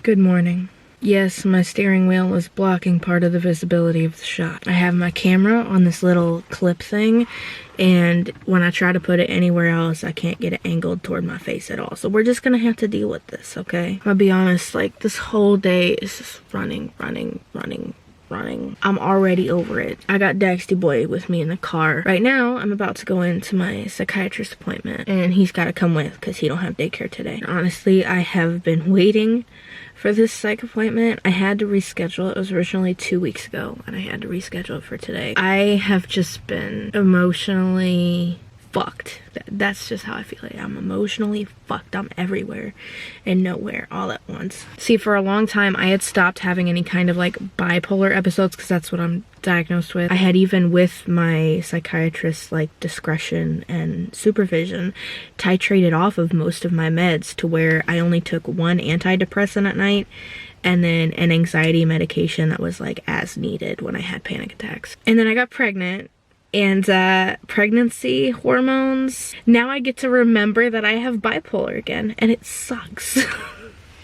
Good morning. Yes, my steering wheel was blocking part of the visibility of the shot. I have my camera on this little clip thing, and when I try to put it anywhere else, I can't get it angled toward my face at all. So we're just gonna have to deal with this, okay? I'll be honest, like, this whole day is just running. I'm already over it. I got Dexty Boy with me in the car. Right now, I'm about to go into my psychiatrist appointment, and he's gotta come with because he don't have daycare today. Honestly, I have been waiting for this psych appointment. I had to reschedule. It was originally 2 weeks ago, and I had to reschedule it for today. I have just been emotionally fucked. That's just how I feel. Like, I'm emotionally fucked. I'm everywhere and nowhere all at once. See, for a long time, I had stopped having any kind of like bipolar episodes because that's what I'm diagnosed with. I had, even with my psychiatrist's like discretion and supervision, titrated off of most of my meds to where I only took one antidepressant at night and then an anxiety medication that was like as needed when I had panic attacks. And then I got pregnant. And pregnancy hormones, now I get to remember that I have bipolar again, and it sucks.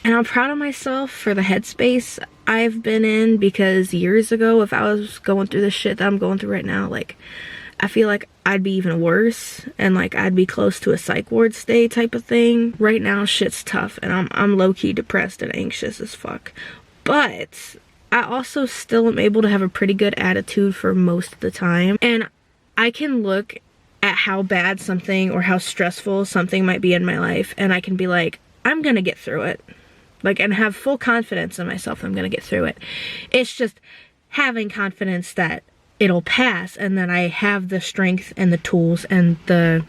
And I'm proud of myself for the headspace I've been in, because years ago, if I was going through the shit that I'm going through right now, like, I feel like I'd be even worse, and like I'd be close to a psych ward stay type of thing. Right now, shit's tough, and I'm low-key depressed and anxious as fuck. But I also still am able to have a pretty good attitude for most of the time, and I can look at how bad something or how stressful something might be in my life, and I can be like, I'm gonna get through it. Like, and have full confidence in myself I'm gonna get through it. It's just having confidence that it'll pass, and that I have the strength and the tools and the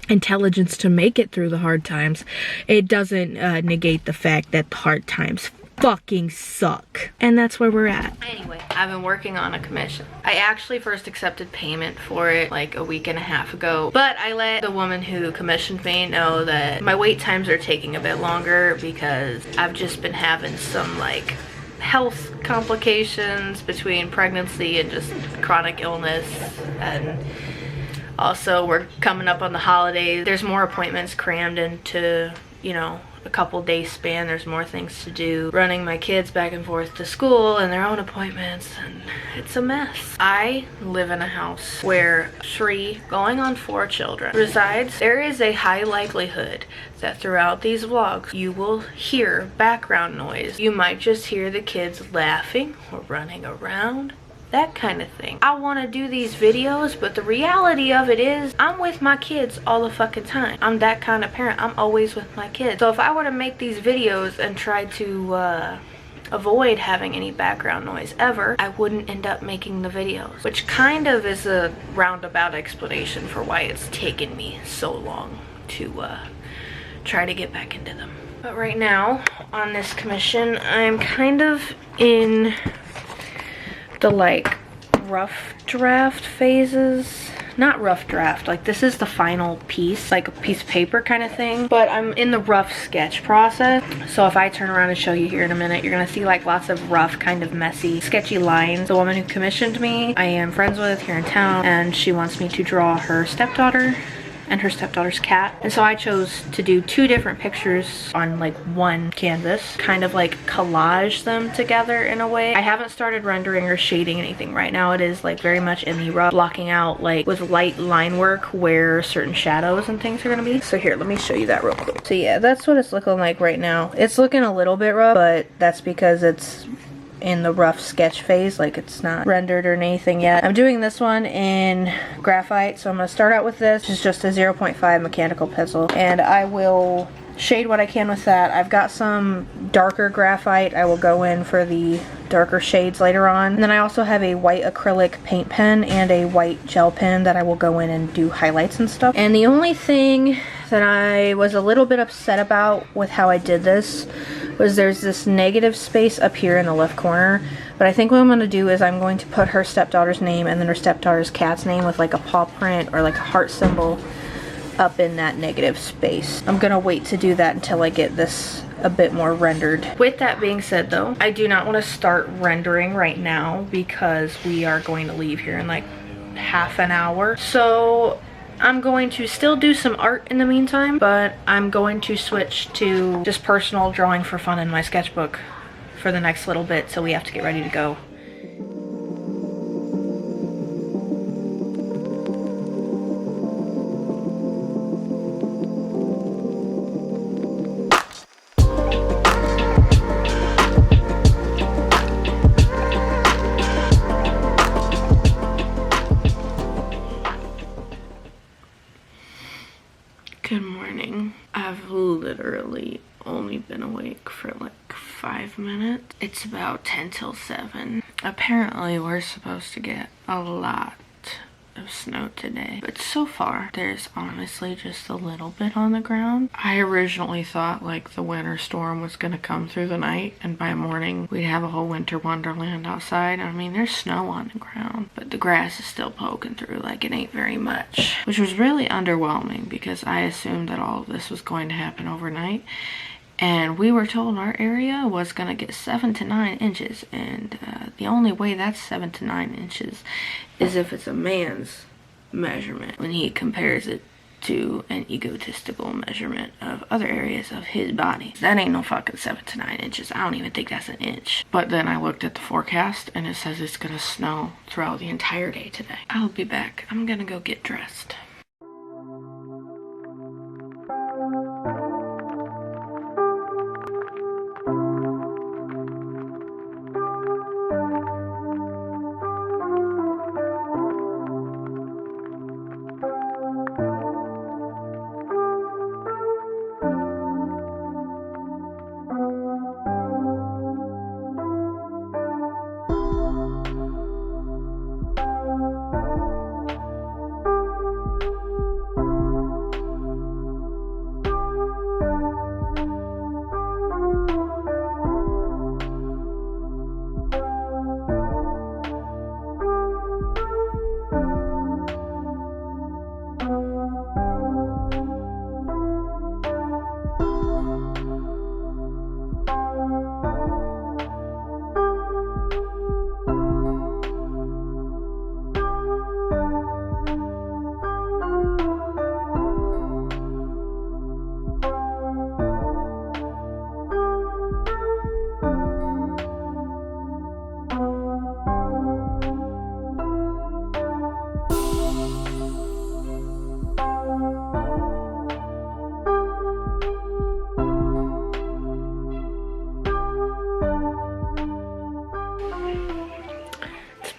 intelligence to make it through the hard times. It doesn't negate the fact that the hard times fucking suck. And that's where we're at. Anyway, I've been working on a commission. I actually first accepted payment for it like a week and a half ago, but I let the woman who commissioned me know that my wait times are taking a bit longer because I've just been having some like health complications between pregnancy and just chronic illness, and also we're coming up on the holidays. There's more appointments crammed into, you know, a couple days span. There's more things to do, running my kids back and forth to school and their own appointments, and it's a mess. I live in a house where 3 going on 4 children resides. There is a high likelihood that throughout these vlogs you will hear background noise. You might just hear the kids laughing or running around, that kind of thing. I want to do these videos, but the reality of it is I'm with my kids all the fucking time. I'm that kind of parent. I'm always with my kids. So if I were to make these videos and try to avoid having any background noise ever, I wouldn't end up making the videos, which kind of is a roundabout explanation for why it's taken me so long to try to get back into them. But right now on this commission, I'm kind of in the like rough draft phases. Not rough draft, like this is the final piece, like a piece of paper kind of thing, but I'm in the rough sketch process. So if I turn around and show you here in a minute, you're gonna see like lots of rough, kind of messy, sketchy lines. The woman who commissioned me, I am friends with here in town, and she wants me to draw her stepdaughter and her stepdaughter's cat. And so I chose to do 2 different pictures on like one canvas, kind of like collage them together in a way. I haven't started rendering or shading anything right now. It is like very much in the rough, blocking out like with light line work where certain shadows and things are gonna be. So here, let me show you that real quick. So yeah, that's what it's looking like right now. It's looking a little bit rough, but that's because it's in the rough sketch phase, like it's not rendered or anything yet. I'm doing this one in graphite, so I'm going to start out with this. It's just a 0.5 mechanical pencil, and I will shade what I can with that. I've got some darker graphite. I will go in for the darker shades later on. And then I also have a white acrylic paint pen and a white gel pen that I will go in and do highlights and stuff. And the only thing that I was a little bit upset about with how I did this was there's this negative space up here in the left corner. But I think what I'm going to do is I'm going to put her stepdaughter's name and then her stepdaughter's cat's name with like a paw print or like a heart symbol up in that negative space. I'm going to wait to do that until I get this a bit more rendered. With that being said though, I do not want to start rendering right now because we are going to leave here in like half an hour. So I'm going to still do some art in the meantime, but I'm going to switch to just personal drawing for fun in my sketchbook for the next little bit, so we have to get ready to go. Good morning. I've literally only been awake for like 5 minutes. It's about 10 till 7. Apparently we're supposed to get a lot of snow today, but so far there's honestly just a little bit on the ground. I originally thought like the winter storm was gonna come through the night and by morning we'd have a whole winter wonderland outside. I mean, there's snow on the ground, but the grass is still poking through like it ain't very much, which was really underwhelming because I assumed that all of this was going to happen overnight. And we were told our area was gonna get 7 to 9 inches, and the only way that's 7 to 9 inches is if it's a man's measurement when he compares it to an egotistical measurement of other areas of his body. That ain't no fucking 7 to 9 inches. I don't even think that's an inch. But then I looked at the forecast and it says it's gonna snow throughout the entire day today. I'll be back. I'm gonna go get dressed.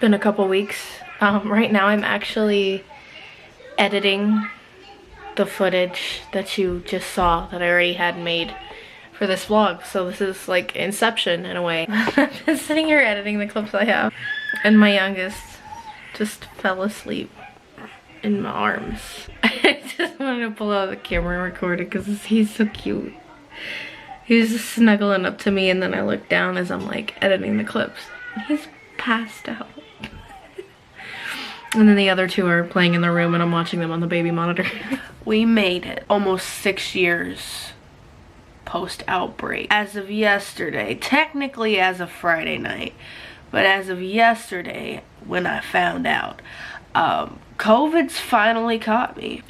Been a couple weeks. Right now I'm actually editing the footage that you just saw that I already had made for this vlog. So this is like Inception in a way. I've been sitting here editing the clips I have, and my youngest just fell asleep in my arms. I just wanted to pull out the camera and record it because he's so cute. He was just snuggling up to me, and then I looked down as I'm like editing the clips. He's passed out. And then the other two are playing in the room and I'm watching them on the baby monitor. We made it. Almost 6 years post-outbreak. As of yesterday, technically as of Friday night, but as of yesterday when I found out, COVID's finally caught me.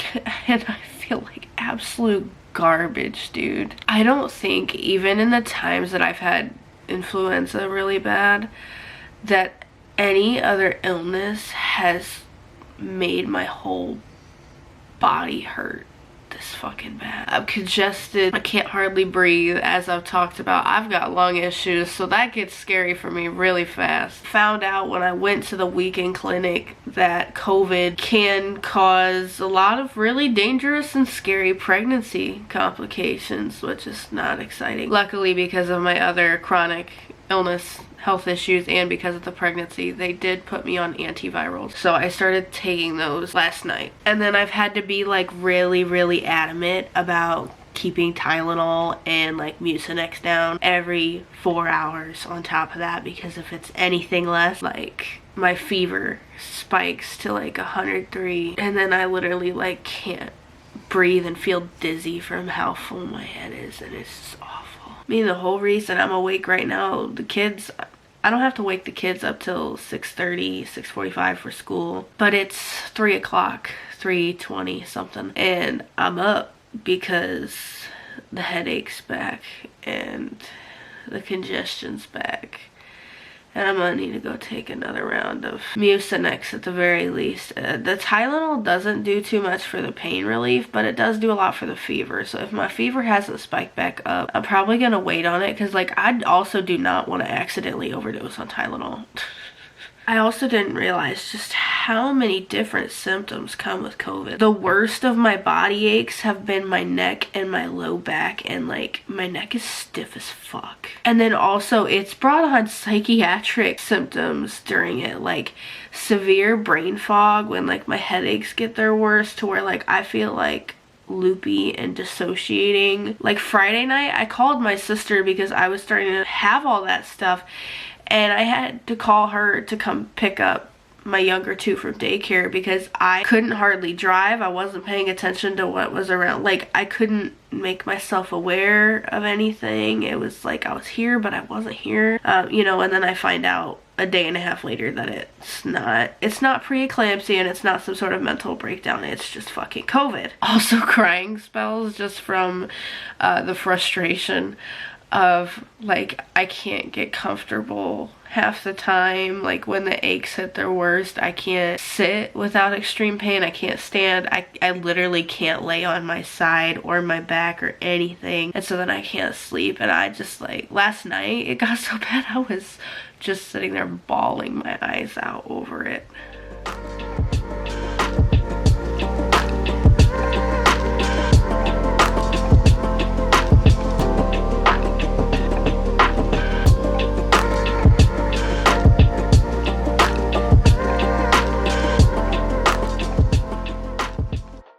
And I feel like absolute garbage, dude. I don't think even in the times that I've had influenza really bad, that any other illness has made my whole body hurt this fucking bad. I'm congested. I can't hardly breathe, as I've talked about. I've got lung issues, so that gets scary for me really fast. Found out when I went to the weekend clinic that COVID can cause a lot of really dangerous and scary pregnancy complications, which is not exciting. Luckily, because of my other chronic illness, health issues, and because of the pregnancy, they did put me on antivirals. So I started taking those last night. And then I've had to be like really adamant about keeping Tylenol and like Mucinex down every 4 hours on top of that, because if it's anything less, like my fever spikes to like 103, and then I literally like can't breathe and feel dizzy from how full my head is, and it's just awful. I mean, the whole reason I'm awake right now, the kids, I don't have to wake the kids up till 6:30, 6:45 for school, but it's 3 o'clock 3:20 something, and I'm up because the headache's back and the congestion's back. And I'm gonna need to go take another round of Mucinex at the very least. The Tylenol doesn't do too much for the pain relief, but it does do a lot for the fever. So if my fever hasn't spiked back up, I'm probably gonna wait on it, because like I also do not want to accidentally overdose on Tylenol. I also didn't realize just how many different symptoms come with COVID. The worst of my body aches have been my neck and my low back, and like my neck is stiff as fuck. And then also it's brought on psychiatric symptoms during it, like severe brain fog when like my headaches get their worst, to where like I feel like loopy and dissociating. Like Friday night I called my sister because I was starting to have all that stuff, and I had to call her to come pick up my younger two from daycare because I couldn't hardly drive. I wasn't paying attention to what was around. Like I couldn't make myself aware of anything. It was like I was here but I wasn't here, you know. And then I find out a day and a half later that it's not preeclampsia and it's not some sort of mental breakdown. It's just fucking COVID. Also crying spells just from the frustration of like I can't get comfortable half the time. Like when the aches hit their worst, I can't sit without extreme pain. I can't stand. I literally can't lay on my side or my back or anything, and so then I can't sleep. And I just like last night it got so bad I was just sitting there bawling my eyes out over it.